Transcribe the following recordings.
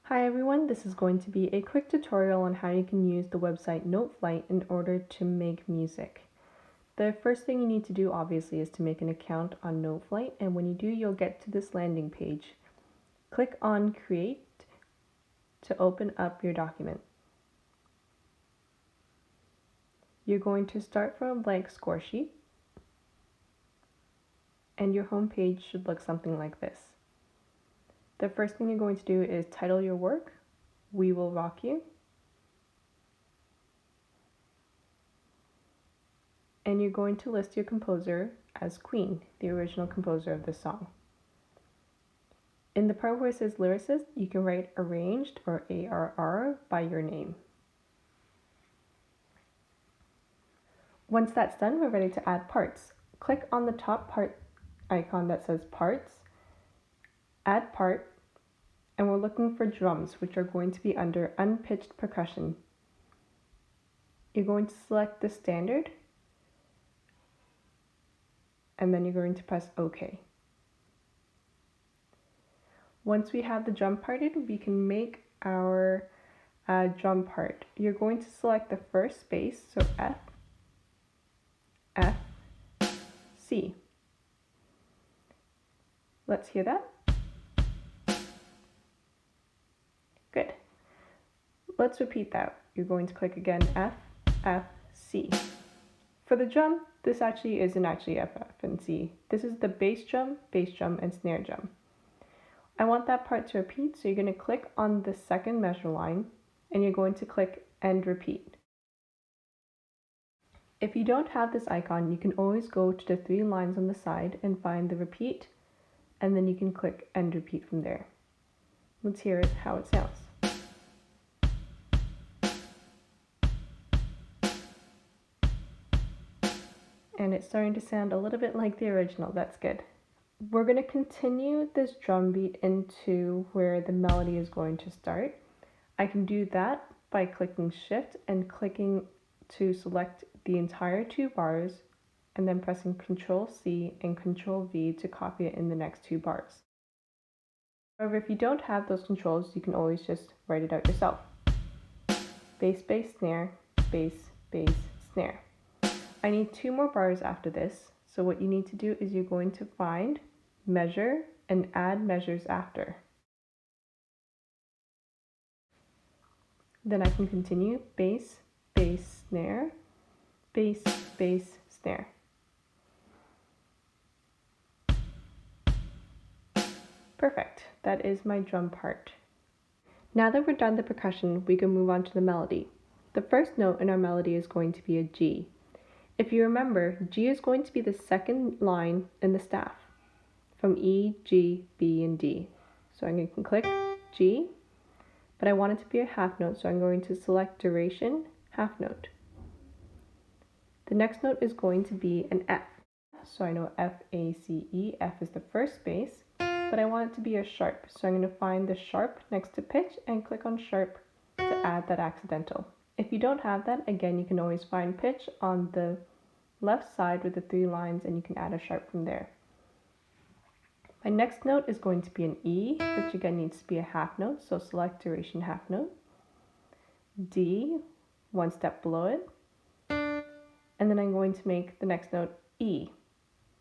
Hi everyone, this is going to be a quick tutorial on how you can use the website Noteflight in order to make music. The first thing you need to do obviously is to make an account on Noteflight, and when you do you'll get to this landing page. Click on Create to open up your document. You're going to start from a blank score sheet and your home page should look something like this. The first thing you're going to do is title your work, We Will Rock You. And you're going to list your composer as Queen, the original composer of the song. In the part where it says lyricist, you can write arranged or ARR by your name. Once that's done, we're ready to add parts. Click on the top part icon that says parts, add part, and we're looking for drums, which are going to be under unpitched percussion. You're going to select the standard, and then you're going to press OK. Once we have the drum parted, we can make our drum part. You're going to select the first space, so F, F, C. Let's hear that. Good. Let's repeat that. You're going to click again F, F, C. For the drum, this actually isn't actually F, F, and C. This is the bass drum, and snare drum. I want that part to repeat, so you're going to click on the second measure line and you're going to click End Repeat. If you don't have this icon, you can always go to the 3 lines on the side and find the repeat, and then you can click End Repeat from there. Let's hear how it sounds. And it's starting to sound a little bit like the original. That's good. We're going to continue this drum beat into where the melody is going to start. I can do that by clicking Shift and clicking to select the entire 2 bars and then pressing Ctrl C and Ctrl V to copy it in the next 2 bars. However, if you don't have those controls, you can always just write it out yourself. Bass, bass, snare, bass, bass, snare. I need 2 more bars after this, so what you need to do is you're going to find measure and add measures after. Then I can continue bass, bass, snare, bass, bass, snare. Perfect, that is my drum part. Now that we're done the percussion, we can move on to the melody. The first note in our melody is going to be a G. If you remember, G is going to be the second line in the staff, from E, G, B, and D. So I'm going to click G, but I want it to be a half note, so I'm going to select duration, half note. The next note is going to be an F. So I know F, A, C, E. F is the first space, but I want it to be a sharp. So I'm going to find the sharp next to pitch and click on sharp to add that accidental. If you don't have that, again, you can always find pitch on the left side with the 3 lines and you can add a sharp from there. My next note is going to be an E, which again needs to be a half note, so select duration half note. D, 1 step below it. And then I'm going to make the next note E.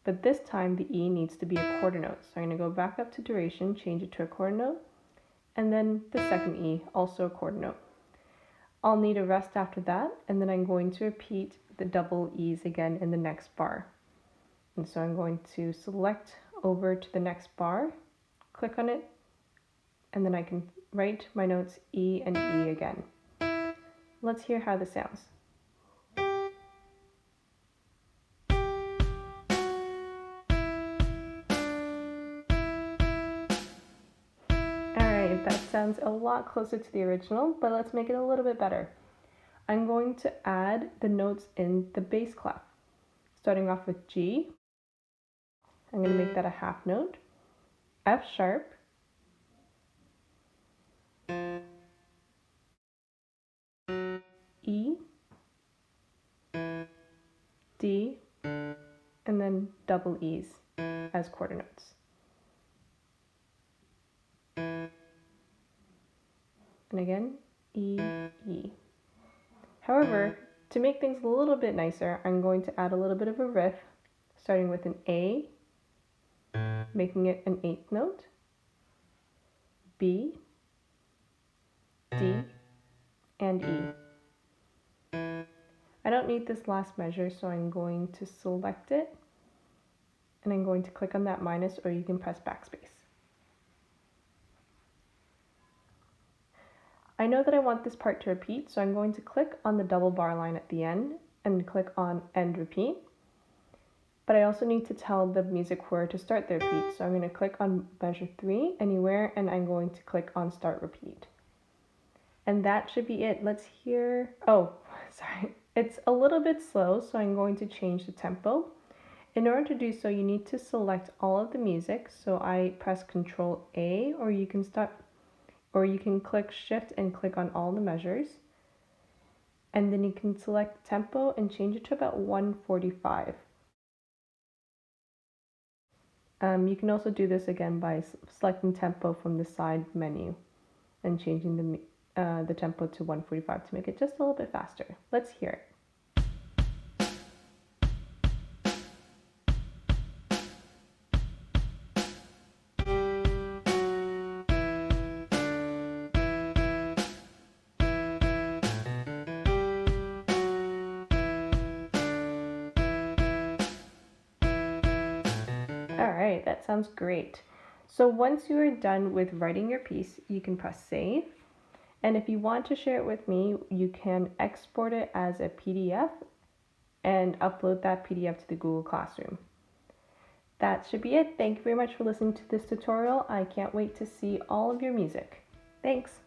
But this time the E needs to be a quarter note. So I'm going to go back up to duration, change it to a quarter note, and then the second E, also a quarter note. I'll need a rest after that, and then I'm going to repeat the double E's again in the next bar. And so I'm going to select over to the next bar, click on it, and then I can write my notes E and E again. Let's hear how this sounds. Alright, that sounds a lot closer to the original, but let's make it a little bit better. I'm going to add the notes in the bass clef. Starting off with G, I'm going to make that a half note, F sharp, E, D, and then double E's as quarter notes. and again, E, E. However, to make things a little bit nicer, I'm going to add a little bit of a riff, starting with an A, making it an 8th note, B, D, and E. I don't need this last measure, so I'm going to select it, and I'm going to click on that minus, or you can press backspace. I know that I want this part to repeat, so I'm going to click on the double bar line at the end and click on End Repeat. But I also need to tell the music where to start the repeat, so I'm going to click on measure 3 anywhere, and I'm going to click on Start Repeat. And that should be it. Let's hear, oh, sorry. It's a little bit slow, so I'm going to change the tempo. In order to do so, you need to select all of the music. So I press Control A, or you can click Shift and click on all the measures. And then you can select tempo and change it to about 145. You can also do this again by selecting tempo from the side menu and changing the tempo to 145 to make it just a little bit faster. Let's hear it. Alright, that sounds great. So once you are done with writing your piece, you can press save. And if you want to share it with me, you can export it as a PDF and upload that PDF to the Google Classroom. That should be it. Thank you very much for listening to this tutorial. I can't wait to see all of your music. Thanks!